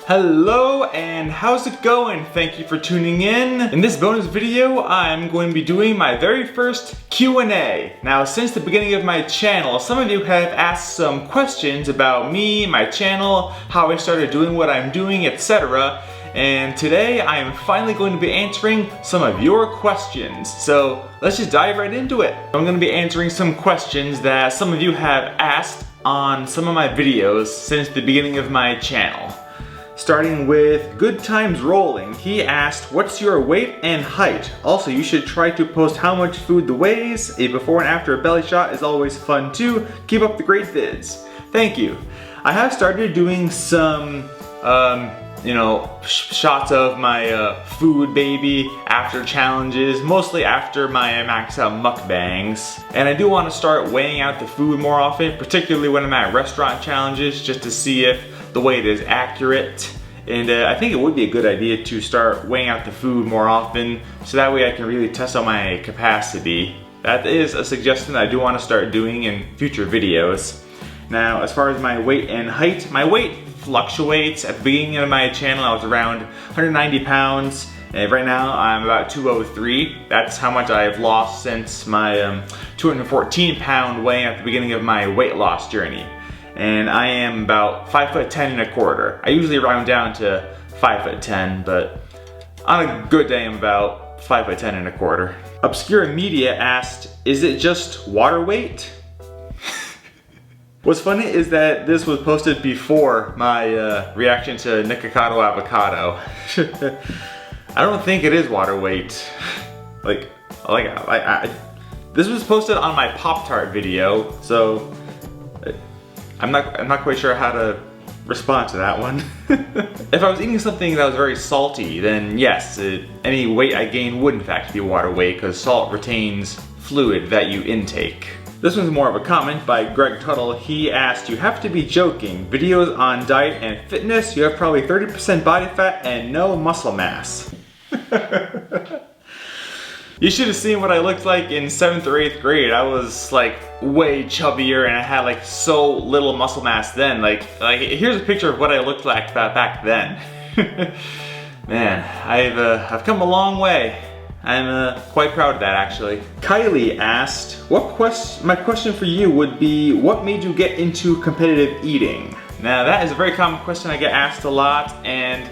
Hello and how's it going? Thank you for tuning in. In this bonus video, I'm going to be doing my very first Q&A. Now, since the beginning of my channel, some of you have asked some questions about me, my channel, how I started doing what I'm doing, etc. And today I am finally going to be answering some of your questions. So let's just dive right into it. I'm going to be answering some questions that some of you have asked on some of my videos since the beginning of my channel. Starting with Good Times Rolling, he asked, what's your weight and height? Also, you should try to post how much food the weighs. A before and after a belly shot is always fun too. Keep up the great vids. Thank you. I have started doing some, shots of my food baby after challenges, mostly after my max out mukbangs. And I do want to start weighing out the food more often, particularly when I'm at restaurant challenges, just to see if the weight is accurate. And I think it would be a good idea to start weighing out the food more often, so that way I can really test out my capacity. That is a suggestion that I do want to start doing in future videos. Now, as far as my weight and height, my weight fluctuates. At the beginning of my channel, I was around 190 pounds, and right now I'm about 203. That's how much I've lost since my 214 pound weigh at the beginning of my weight loss journey. And I am about 5'10.25". I usually round down to 5'10", but on a good day I'm about 5'10.25". Obscure Media asked, is it just water weight? What's funny is that this was posted before my reaction to Nikocado Avocado. I don't think it is water weight. This was posted on my Pop-Tart video, so I'm not quite sure how to respond to that one. If I was eating something that was very salty, then yes, any weight I gain would in fact be water weight, because salt retains fluid that you intake. This one's more of a comment by Greg Tuttle. He asked, you have to be joking. Videos on diet and fitness, you have probably 30% body fat and no muscle mass. You should have seen what I looked like in 7th or 8th grade. I was like way chubbier and I had like so little muscle mass then. Like here's a picture of what I looked like back then. Man, I've come a long way. I'm quite proud of that actually. Kylie asked, my question for you would be, what made you get into competitive eating? Now that is a very common question I get asked a lot, and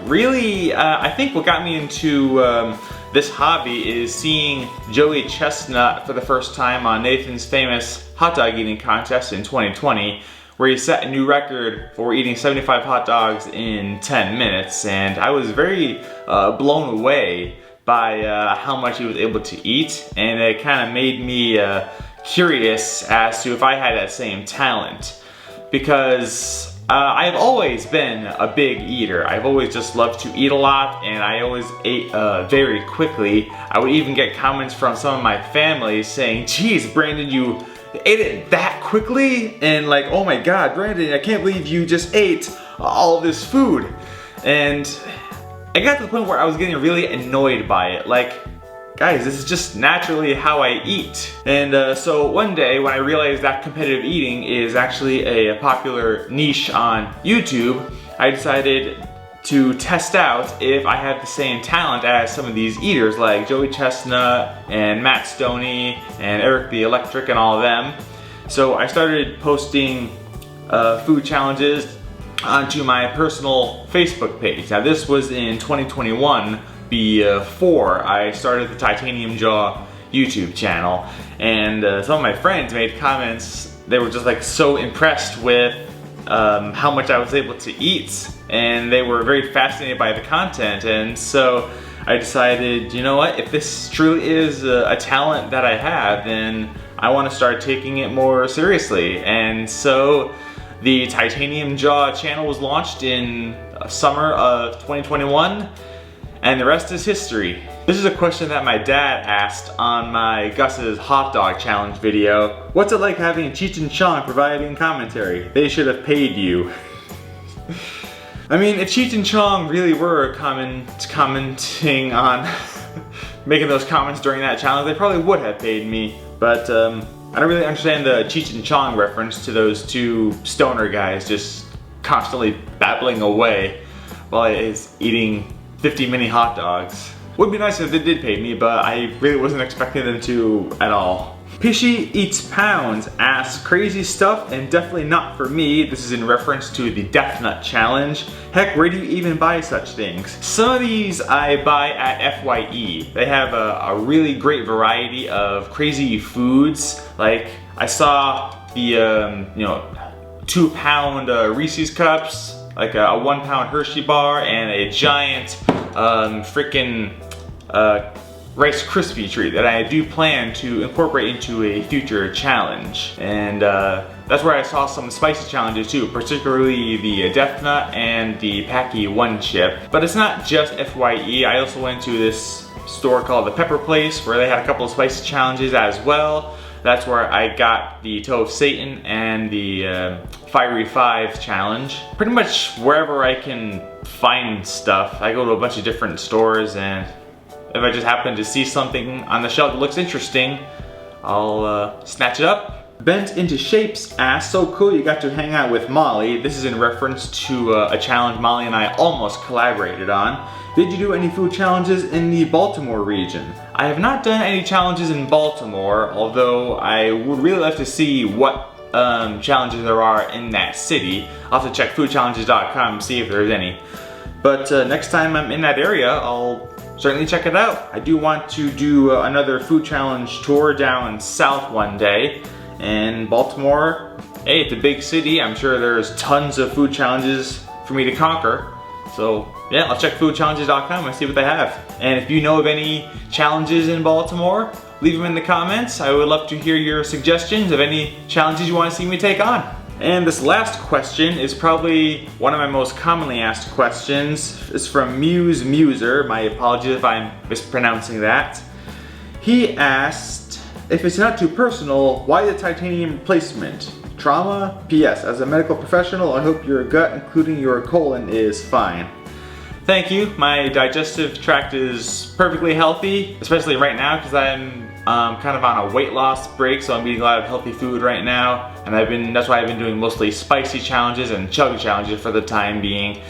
really I think what got me into this hobby is seeing Joey Chestnut for the first time on Nathan's famous hot dog eating contest in 2020, where he set a new record for eating 75 hot dogs in 10 minutes, and I was very blown away by how much he was able to eat, and it kind of made me curious as to if I had that same talent, because I've always been a big eater. I've always just loved to eat a lot, and I always ate very quickly. I would even get comments from some of my family saying, geez, Brandon, you ate it that quickly? And like, oh my God, Brandon, I can't believe you just ate all of this food. And I got to the point where I was getting really annoyed by it. Like, guys, this is just naturally how I eat. And so one day when I realized that competitive eating is actually a popular niche on YouTube, I decided to test out if I had the same talent as some of these eaters like Joey Chestnut and Matt Stoney and Eric the Electric and all of them. So I started posting food challenges onto my personal Facebook page. Now this was in 2021, before I started the Titanium Jaw YouTube channel, and some of my friends made comments. They were just like so impressed with how much I was able to eat, and they were very fascinated by the content. And so I decided, you know what, if this truly is a talent that I have, then I want to start taking it more seriously. And so the Titanium Jaw channel was launched in summer of 2021, and the rest is history. This is a question that my dad asked on my Gus's hot dog challenge video. What's it like having Cheech and Chong providing commentary? They should have paid you. I mean, if Cheech and Chong really were commenting on making those comments during that challenge, they probably would have paid me. But I don't really understand the Cheech and Chong reference to those two stoner guys just constantly babbling away while I was eating 50 mini hot dogs. Would be nice if they did pay me, but I really wasn't expecting them to at all. Pishy Eats Pounds asks, crazy stuff and definitely not for me. This is in reference to the Death Nut Challenge. Heck, where do you even buy such things? Some of these I buy at FYE. They have a really great variety of crazy foods. Like I saw the 2-pound Reese's cups, like a 1-pound Hershey bar, and a giant freaking Rice Krispie treat that I do plan to incorporate into a future challenge. And that's where I saw some spicy challenges too, particularly the Death Nut and the Packy One Chip. But it's not just FYE, I also went to this store called the Pepper Place where they had a couple of spicy challenges as well. That's where I got the Toe of Satan and the Fiery 5 challenge. Pretty much wherever I can find stuff, I go to a bunch of different stores, and if I just happen to see something on the shelf that looks interesting, I'll snatch it up. Bent Into Shapes asks, so cool you got to hang out with Molly. This is in reference to a challenge Molly and I almost collaborated on. Did you do any food challenges in the Baltimore region? I have not done any challenges in Baltimore, although I would really love to see what challenges there are in that city. I'll have to check foodchallenges.com and see if there's any. But next time I'm in that area, I'll certainly check it out. I do want to do another food challenge tour down south one day. And Baltimore, hey, it's a big city. I'm sure there's tons of food challenges for me to conquer. So yeah, I'll check foodchallenges.com and see what they have. And if you know of any challenges in Baltimore, leave them in the comments. I would love to hear your suggestions of any challenges you want to see me take on. And this last question is probably one of my most commonly asked questions. It's from Muse Muser. My apologies if I'm mispronouncing that. He asked, if it's not too personal, why the titanium replacement? Trauma? P.S. As a medical professional, I hope your gut, including your colon, is fine. Thank you. My digestive tract is perfectly healthy, especially right now because I'm kind of on a weight loss break, so I'm eating a lot of healthy food right now, and that's why I've been doing mostly spicy challenges and chug challenges for the time being.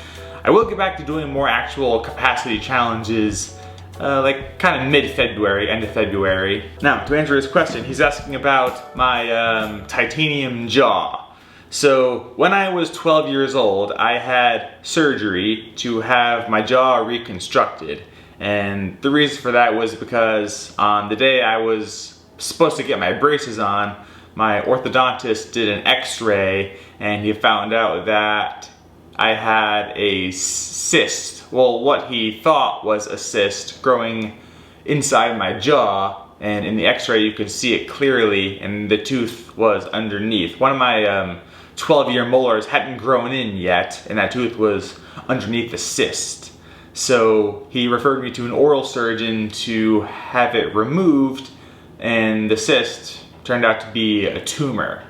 I will get back to doing more actual capacity challenges like kind of mid-February, end of February. Now, to answer his question, he's asking about my titanium jaw. So when I was 12 years old, I had surgery to have my jaw reconstructed. And the reason for that was because on the day I was supposed to get my braces on, my orthodontist did an x-ray and he found out that I had a cyst. Well, what he thought was a cyst growing inside my jaw, and in the x-ray you could see it clearly, and the tooth was underneath. One of my 12-year molars hadn't grown in yet, and that tooth was underneath the cyst. So he referred me to an oral surgeon to have it removed, and the cyst turned out to be a tumor.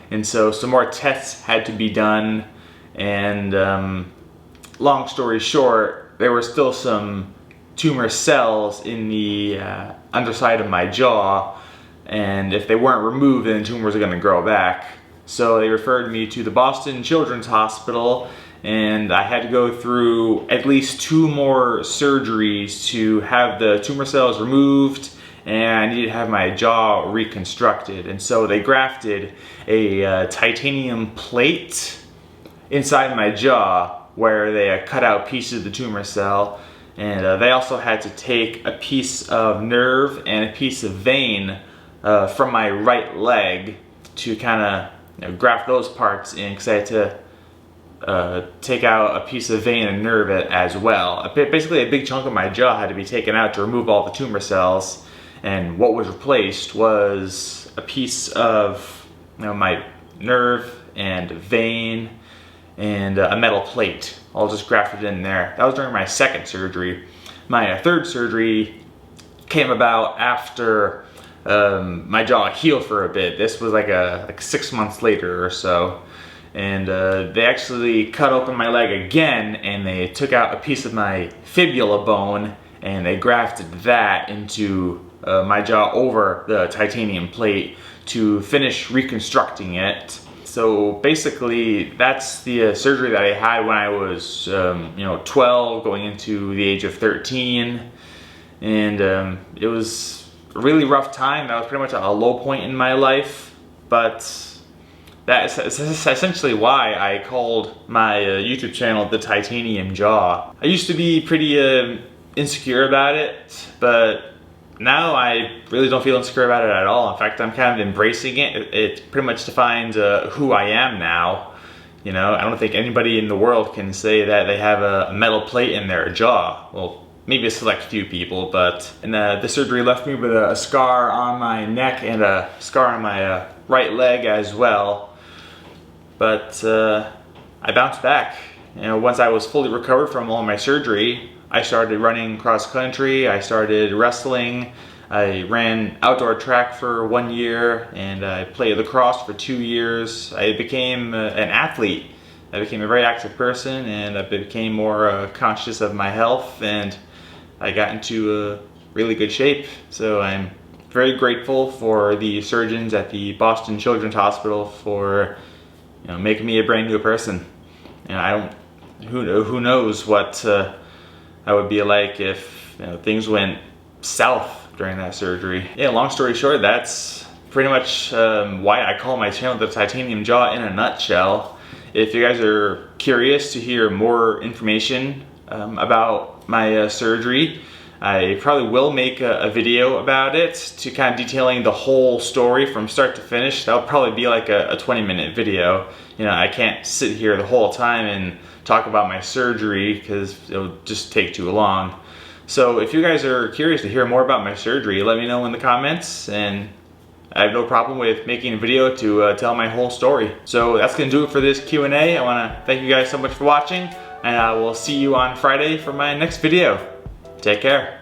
And so some more tests had to be done, and long story short, there were still some tumor cells in the underside of my jaw, and if they weren't removed, then the tumors are going to grow back. So they referred me to the Boston Children's Hospital, and I had to go through at least 2 more surgeries to have the tumor cells removed, and I needed to have my jaw reconstructed. And so they grafted a titanium plate inside my jaw where they cut out pieces of the tumor cell, and they also had to take a piece of nerve and a piece of vein from my right leg to kind of graft those parts in, because I had to take out a piece of vein and nerve as well. Basically a big chunk of my jaw had to be taken out to remove all the tumor cells, and what was replaced was a piece of my nerve and vein and a metal plate, all just grafted in there. That was during my second surgery. My third surgery came about after my jaw healed for a bit. This was like 6 months later or so. And they actually cut open my leg again, and they took out a piece of my fibula bone, and they grafted that into my jaw over the titanium plate to finish reconstructing it. So basically, that's the surgery that I had when I was, 12, going into the age of 13, and it was a really rough time. That was pretty much a low point in my life, but that's essentially why I called my YouTube channel The Titanium Jaw. I used to be pretty insecure about it, but now I really don't feel insecure about it at all. In fact, I'm kind of embracing it. It pretty much defines who I am now. You know, I don't think anybody in the world can say that they have a metal plate in their jaw. Well, maybe a select few people, but the surgery left me with a scar on my neck and a scar on my right leg as well. But I bounced back. You know, once I was fully recovered from all my surgery, I started running cross country, I started wrestling, I ran outdoor track for 1 year, and I played lacrosse for 2 years. I became an athlete. I became a very active person, and I became more conscious of my health, and I got into really good shape. So I'm very grateful for the surgeons at the Boston Children's Hospital for making me a brand new person. Who knows what I would be like if things went south during that surgery. Yeah, long story short, that's pretty much why I call my channel The Titanium Jaw in a nutshell. If you guys are curious to hear more information about my surgery, I probably will make a video about it to kind of detailing the whole story from start to finish. That'll probably be like a 20-minute video. I can't sit here the whole time and talk about my surgery because it'll just take too long. So if you guys are curious to hear more about my surgery, let me know in the comments, and I have no problem with making a video to tell my whole story. So that's gonna do it for this Q&A. I wanna thank you guys so much for watching, and I will see you on Friday for my next video. Take care.